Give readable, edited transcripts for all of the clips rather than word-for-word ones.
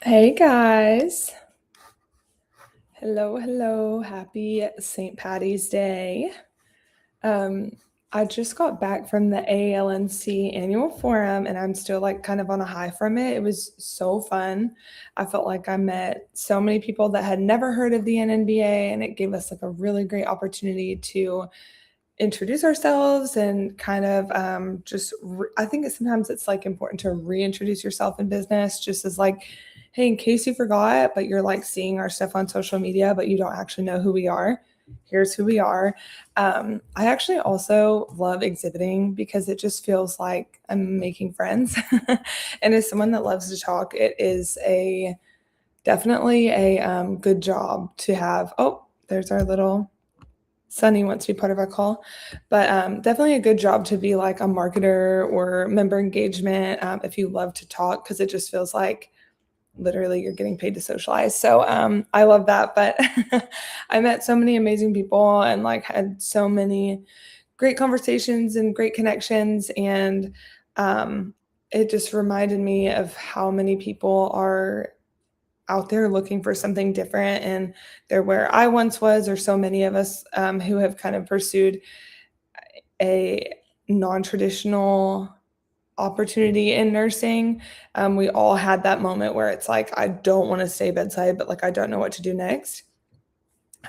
Hey guys. Hello, hello. Happy St. Patty's Day. Um, I just got back from the ALNC annual forum and I'm still like kind of on a high from it. It was so fun. I felt like I met so many people that had never heard of the NNBA and it gave us like a really great opportunity to introduce ourselves and kind of I think sometimes it's like important to reintroduce yourself in business just as like, hey, in case you forgot, but you're like seeing our stuff on social media, but you don't actually know who we are. Here's who we are. I actually also love exhibiting because it just feels like I'm making friends. And as someone that loves to talk, it is a definitely a good job to have. Oh, there's our little Sunny wants to be part of our call, but definitely a good job to be like a marketer or member engagement if you love to talk because it just feels like literally you're getting paid to socialize. So I love that. But I met so many amazing people and like had so many great conversations and great connections. And um, it just reminded me of how many people are out there looking for something different and they're where I once was, or so many of us who have kind of pursued a non-traditional opportunity in nursing. We all had that moment where it's like, I don't want to stay bedside, but like I don't know what to do next.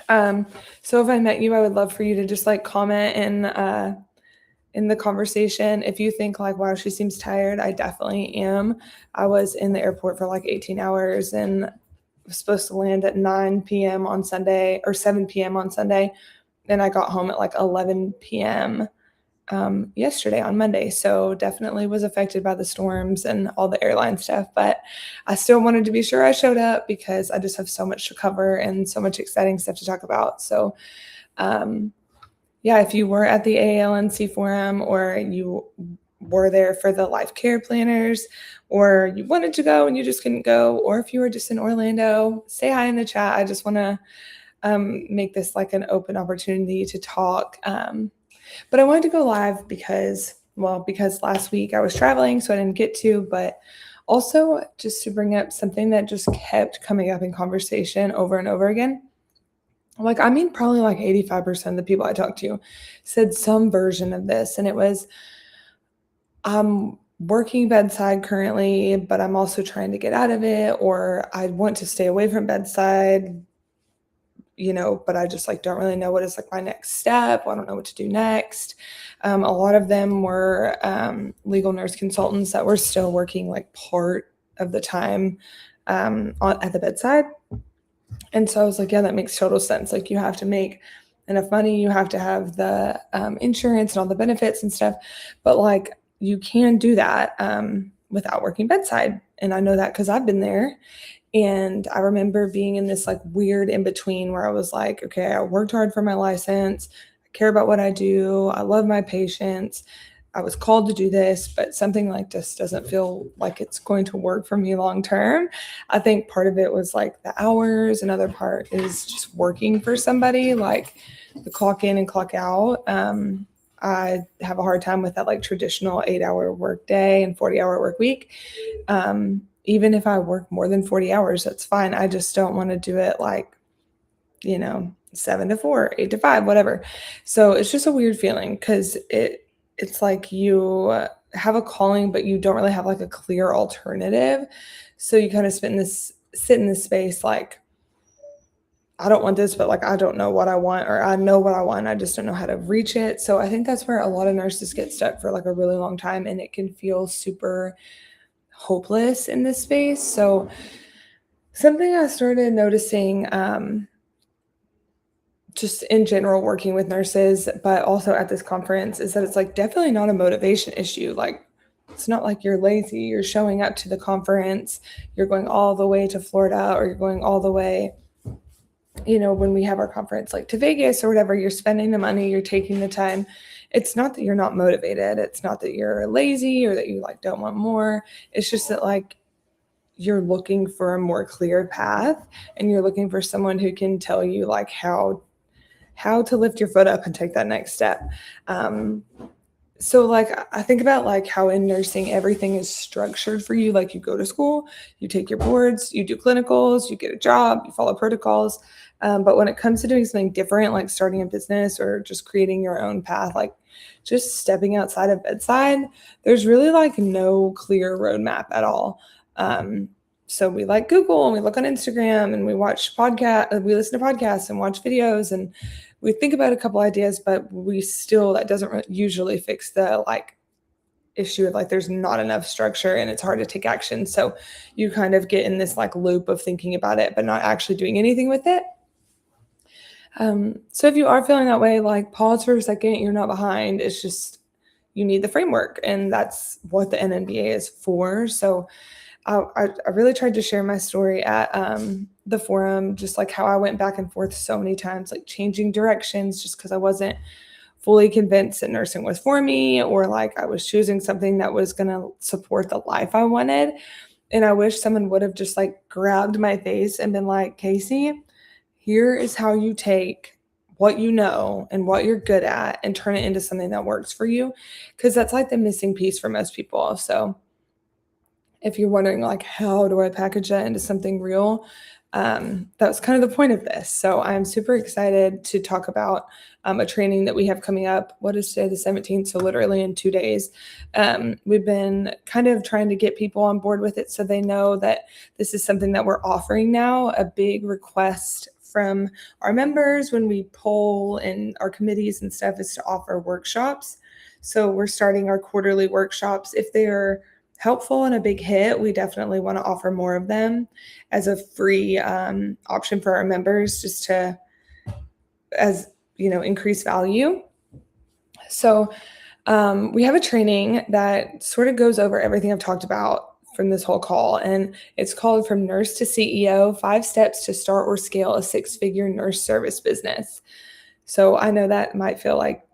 Um, so if I met you, I would love for you to just like comment in the conversation. If you think like, wow, she seems tired, I definitely am. I was in the airport for like 18 hours and was supposed to land at 9 p.m. on Sunday or 7 p.m. on Sunday. And I got home at like 11 p.m. Yesterday on Monday. So definitely was affected by the storms and all the airline stuff. But I still wanted to be sure I showed up because I just have so much to cover and so much exciting stuff to talk about. So, um, yeah, if you were at the ALNC forum or you were there for the life care planners or you wanted to go and you just couldn't go, or if you were just in Orlando, say hi in the chat. I just want to make this like an open opportunity to talk. But I wanted to go live because last week I was traveling, so I didn't get to, but also just to bring up something that just kept coming up in conversation over and over again. Like, I mean, probably like 85% of the people I talked to said some version of this. And it was, I'm working bedside currently, but I'm also trying to get out of it, or I want to stay away from bedside, but I just like don't really know what is like my next step. I don't know what to do next. A lot of them were legal nurse consultants that were still working like part of the time at the bedside. And so I was like, yeah, that makes total sense. Like you have to make enough money, you have to have the insurance and all the benefits and stuff. But like you can do that without working bedside. And I know that because I've been there. And I remember being in this like weird in between where I was like, okay, I worked hard for my license. I care about what I do. I love my patients. I was called to do this, but something like this doesn't feel like it's going to work for me long term. I think part of it was like the hours, another part is just working for somebody, like the clock in and clock out. I have a hard time with that like traditional 8-hour work day and 40-hour work week. Even if I work more than 40 hours, that's fine. I just don't want to do it like, 7 to 4, 8 to 5, whatever. So it's just a weird feeling because it's like you have a calling, but you don't really have like a clear alternative. So you kind of sit in this space like, I don't want this, but like I don't know what I want, or I know what I want. I just don't know how to reach it. So I think that's where a lot of nurses get stuck for like a really long time, and it can feel super hopeless in this space. So something I started noticing just in general working with nurses, but also at this conference, is that it's like definitely not a motivation issue. Like it's not like you're lazy, you're showing up to the conference, you're going all the way to Florida, or you're going all the way, when we have our conference like to Vegas or whatever, you're spending the money, you're taking the time. It's not that you're not motivated. It's not that you're lazy or that you like don't want more. It's just that like you're looking for a more clear path, and you're looking for someone who can tell you like how to lift your foot up and take that next step. Um, So like I think about like how in nursing everything is structured for you. Like you go to school, you take your boards, you do clinicals, you get a job, you follow protocols. But when it comes to doing something different, like starting a business or just creating your own path, like just stepping outside of bedside, there's really like no clear roadmap at all. Um, so we like Google and we look on Instagram and we watch we listen to podcasts and watch videos and we think about a couple ideas, but we still that doesn't usually fix the like issue of like there's not enough structure and it's hard to take action. So you kind of get in this like loop of thinking about it, but not actually doing anything with it. So if you are feeling that way, like pause for a second, you're not behind. It's just you need the framework, and that's what the NNBA is for. So I really tried to share my story at the forum, just like how I went back and forth so many times, like changing directions just because I wasn't fully convinced that nursing was for me, or like I was choosing something that was going to support the life I wanted. And I wish someone would have just like grabbed my face and been like, Casey, here is how you take what you know and what you're good at and turn it into something that works for you. Cause that's like the missing piece for most people. So if you're wondering like how do I package that into something real, that was kind of the point of this. So I'm super excited to talk about a training that we have coming up. What is today, the 17th? So literally in 2 days. We've been kind of trying to get people on board with it so they know that this is something that we're offering now. A big request from our members when we poll in our committees and stuff is to offer workshops. So we're starting our quarterly workshops. If they're helpful and a big hit, we definitely want to offer more of them as a free option for our members, just to, as you know, increase value. So we have a training that sort of goes over everything I've talked about from this whole call, and it's called From Nurse to CEO: 5 Steps to Start or Scale a 6-Figure Nurse Service Business. So I know that might feel like,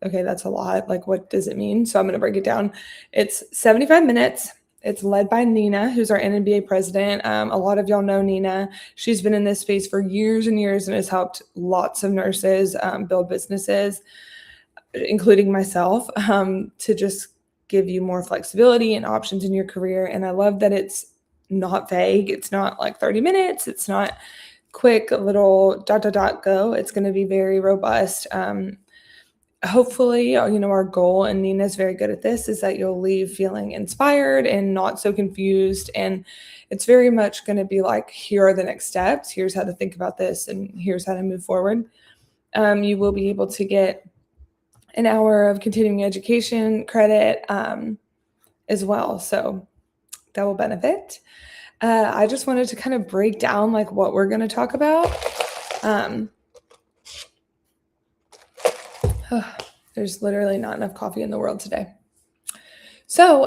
okay, that's a lot. Like, what does it mean? So I'm going to break it down. It's 75 minutes. It's led by Nina, who's our NNBA president. A lot of y'all know Nina. She's been in this space for years and years and has helped lots of nurses build businesses, including myself, to just give you more flexibility and options in your career. And I love that it's not vague. It's not like 30 minutes. It's not quick little ... go. It's going to be very robust. Hopefully, our goal, and Nina's very good at this, is that you'll leave feeling inspired and not so confused. And it's very much going to be like, here are the next steps. Here's how to think about this, and here's how to move forward. You will be able to get an hour of continuing education credit as well. So that will benefit. I just wanted to kind of break down like what we're going to talk about. There's literally not enough coffee in the world today. So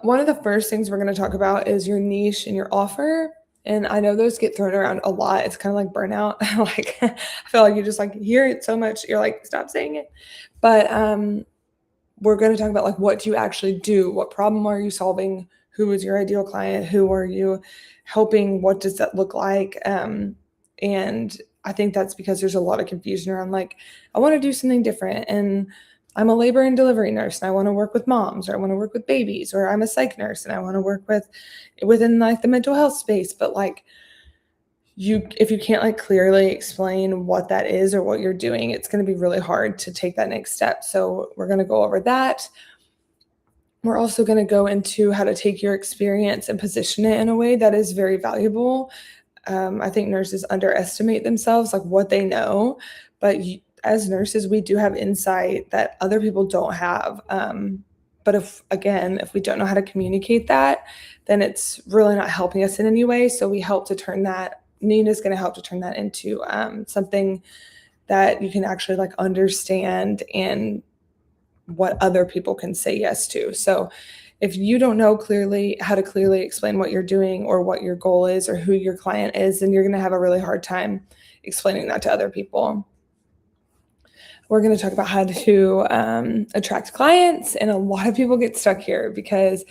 one of the first things we're going to talk about is your niche and your offer. And I know those get thrown around a lot. It's kind of like burnout. Like I feel like you just like hear it so much. You're like, stop saying it. But we're going to talk about like, what do you actually do? What problem are you solving? Who is your ideal client? Who are you helping? What does that look like? And I think that's because there's a lot of confusion around like, I want to do something different. And I'm a labor and delivery nurse and I want to work with moms, or I want to work with babies, or I'm a psych nurse and I want to work within like the mental health space. But like if you can't like clearly explain what that is or what you're doing, it's going to be really hard to take that next step. So we're going to go over that. We're also going to go into how to take your experience and position it in a way that is very valuable. I think nurses underestimate themselves, like what they know, but as nurses, we do have insight that other people don't have. But if we don't know how to communicate that, then it's really not helping us in any way. So we help to turn that, Nina's going to help to turn that into something that you can actually like understand and what other people can say yes to. So if you don't know clearly how to clearly explain what you're doing or what your goal is or who your client is, then you're going to have a really hard time explaining that to other people. We're going to talk about how to attract clients. And a lot of people get stuck here because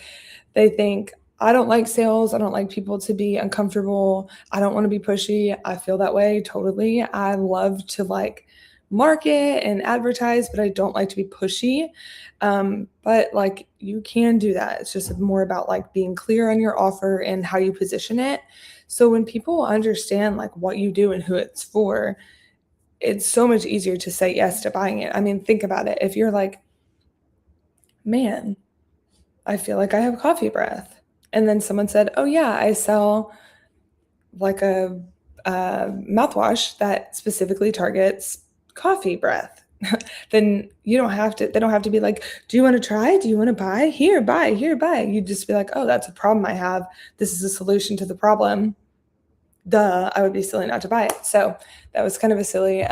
they think, I don't like sales. I don't like people to be uncomfortable. I don't want to be pushy. I feel that way totally. I love to like market and advertise, but I don't like to be pushy. But like you can do that. It's just more about like being clear on your offer and how you position it. So when people understand like what you do and who it's for, it's so much easier to say yes to buying it. I mean, think about it. If you're like, man, I feel like I have coffee breath. And then someone said, oh, yeah, I sell like a mouthwash that specifically targets coffee breath. Then you don't have to, they don't have to be like, do you want to try? Do you want to buy? Here, buy, here, buy. You just be like, oh, that's a problem I have. This is a solution to the problem. Duh, I would be silly not to buy it. So that was kind of a silly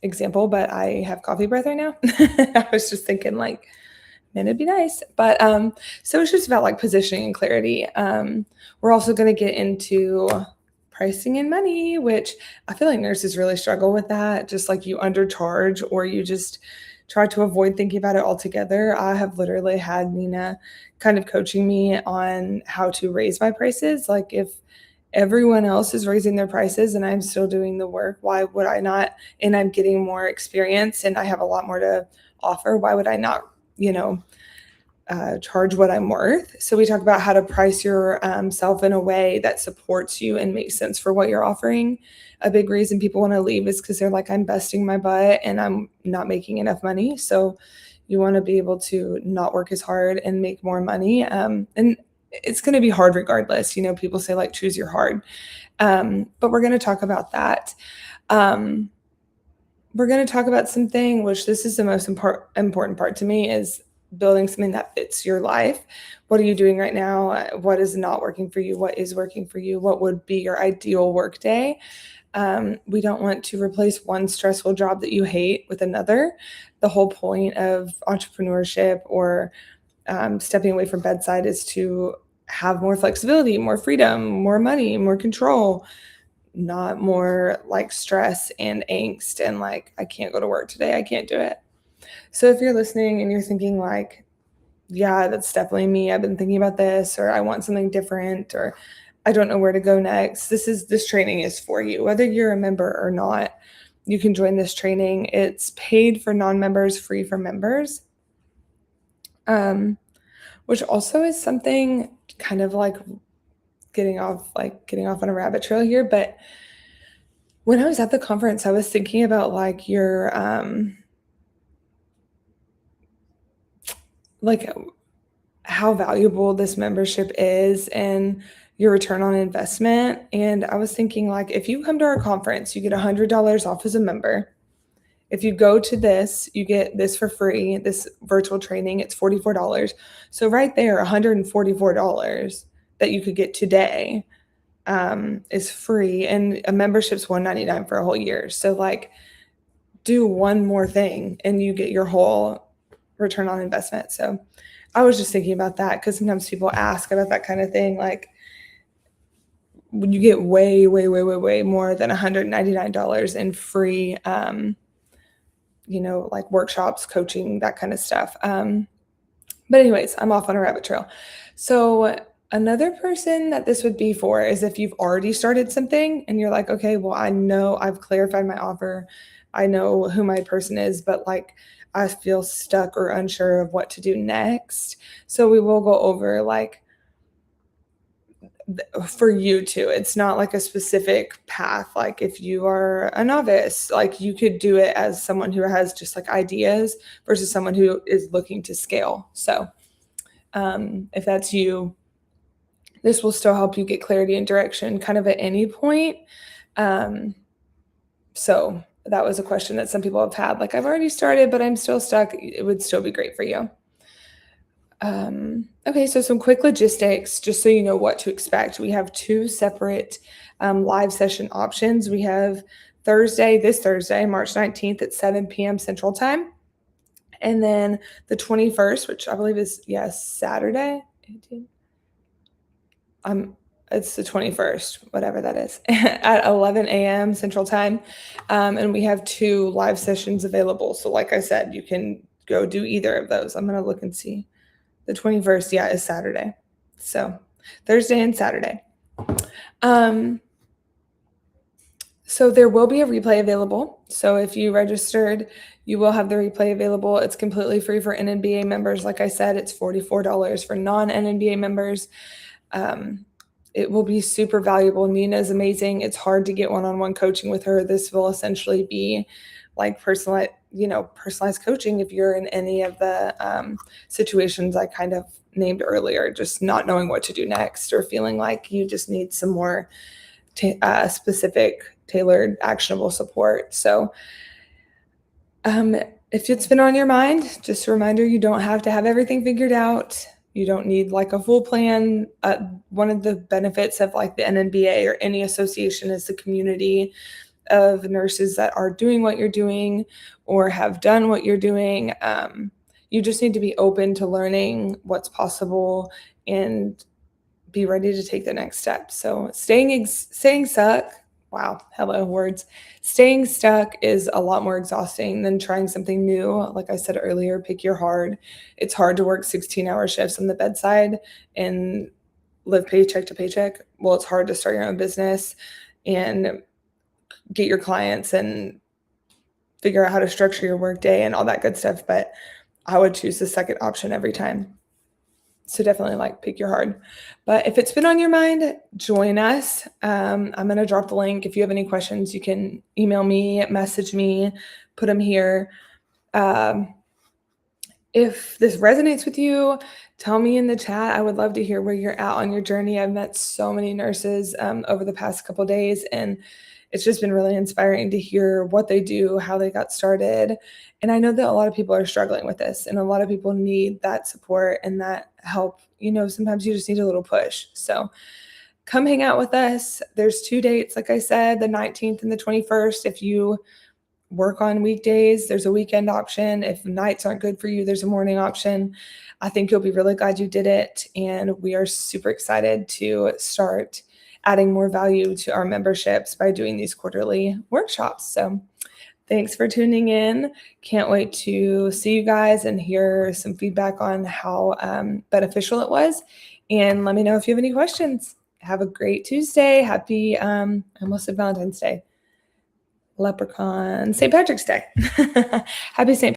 example, but I have coffee breath right now. I was just thinking like, man, it'd be nice. But so it's just about like positioning and clarity. We're also going to get into pricing and money, which I feel like nurses really struggle with that. Just like you undercharge or you just try to avoid thinking about it altogether. I have literally had Nina kind of coaching me on how to raise my prices. Like if everyone else is raising their prices and I'm still doing the work, why would I not? And I'm getting more experience and I have a lot more to offer. Why would I not, charge what I'm worth? So we talk about how to price your self in a way that supports you and makes sense for what you're offering. A big reason people want to leave is because they're like, I'm busting my butt and I'm not making enough money. So you want to be able to not work as hard and make more money. And it's going to be hard regardless. People say like choose your hard. But we're going to talk about that. We're going to talk about something, which this is the most important part to me, is building something that fits your life. What are you doing right now? What is not working for you? What is working for you? What would be your ideal work day? We don't want to replace one stressful job that you hate with another. The whole point of entrepreneurship or stepping away from bedside is to have more flexibility, more freedom, more money, more control, not more like stress and angst and like, I can't go to work today. I can't do it. So if you're listening and you're thinking like, yeah, that's definitely me. I've been thinking about this, or I want something different, or I don't know where to go next. This training is for you. Whether you're a member or not, you can join this training. It's paid for non-members, free for members. Which also is something kind of like getting off on a rabbit trail here. But when I was at the conference, I was thinking about like your like how valuable this membership is and your return on investment. And I was thinking like, if you come to our conference, you get $100 off as a member. If you go to this, you get this for free, this virtual training, it's $44. So right there, $144 that you could get today is free. And a membership's $199 for a whole year. So like do one more thing and you get your whole return on investment. So I was just thinking about that because sometimes people ask about that kind of thing. Like when you get way, way, way, way, way more than $199 in free, like workshops, coaching, that kind of stuff. But anyways, I'm off on a rabbit trail. So another person that this would be for is if you've already started something and you're like, okay, well, I know I've clarified my offer. I know who my person is, but like I feel stuck or unsure of what to do next. So we will go over like for you too. It's not like a specific path. Like if you are a novice, like you could do it as someone who has just like ideas versus someone who is looking to scale. So if that's you, this will still help you get clarity and direction kind of at any point. So that was a question that some people have had. Like, I've already started, but I'm still stuck. It would still be great for you. Okay, so some quick logistics, just so you know what to expect. We have two separate live session options. We have this Thursday, March 19th at 7 p.m. Central Time. And then the 21st, which I believe is, Saturday. 18. It's the 21st, whatever that is, at 11 a.m. Central Time. And we have two live sessions available. So like I said, you can go do either of those. I'm going to look and see. The 21st, is Saturday. So Thursday and Saturday. So there will be a replay available. So if you registered, you will have the replay available. It's completely free for NNBA members. Like I said, it's $44 for non-NNBA members. It will be super valuable. Nina is amazing. It's hard to get one-on-one coaching with her. This will essentially be like personalized coaching if you're in any of the situations I kind of named earlier, just not knowing what to do next or feeling like you just need some more specific, tailored, actionable support. So if it's been on your mind, just a reminder, you don't have to have everything figured out. You don't need like a full plan. One of the benefits of like the NNBA or any association is the community of nurses that are doing what you're doing or have done what you're doing. You just need to be open to learning what's possible and be ready to take the next step. So staying stuck, wow, hello words. Staying stuck is a lot more exhausting than trying something new. Like I said earlier, pick your hard. It's hard to work 16-hour shifts on the bedside and live paycheck to paycheck. Well, it's hard to start your own business and get your clients and figure out how to structure your workday and all that good stuff. But I would choose the second option every time. So definitely like pick your hard. But if it's been on your mind, join us. I'm going to drop the link. If you have any questions, you can email me, message me, put them here. If this resonates with you, tell me in the chat. I would love to hear where you're at on your journey. I've met so many nurses over the past couple of days, and it's just been really inspiring to hear what they do, how they got started. And I know that a lot of people are struggling with this, and a lot of people need that support and that help. Sometimes you just need a little push. So come hang out with us. There's 2 dates, like I said, the 19th and the 21st. If you work on weekdays, there's a weekend option. If nights aren't good for you, there's a morning option. I think you'll be really glad you did it. And we are super excited to start adding more value to our memberships by doing these quarterly workshops. So thanks for tuning in. Can't wait to see you guys and hear some feedback on how beneficial it was. And let me know if you have any questions. Have a great Tuesday. Happy, I almost said Valentine's Day. Leprechaun, St. Patrick's Day. Happy St.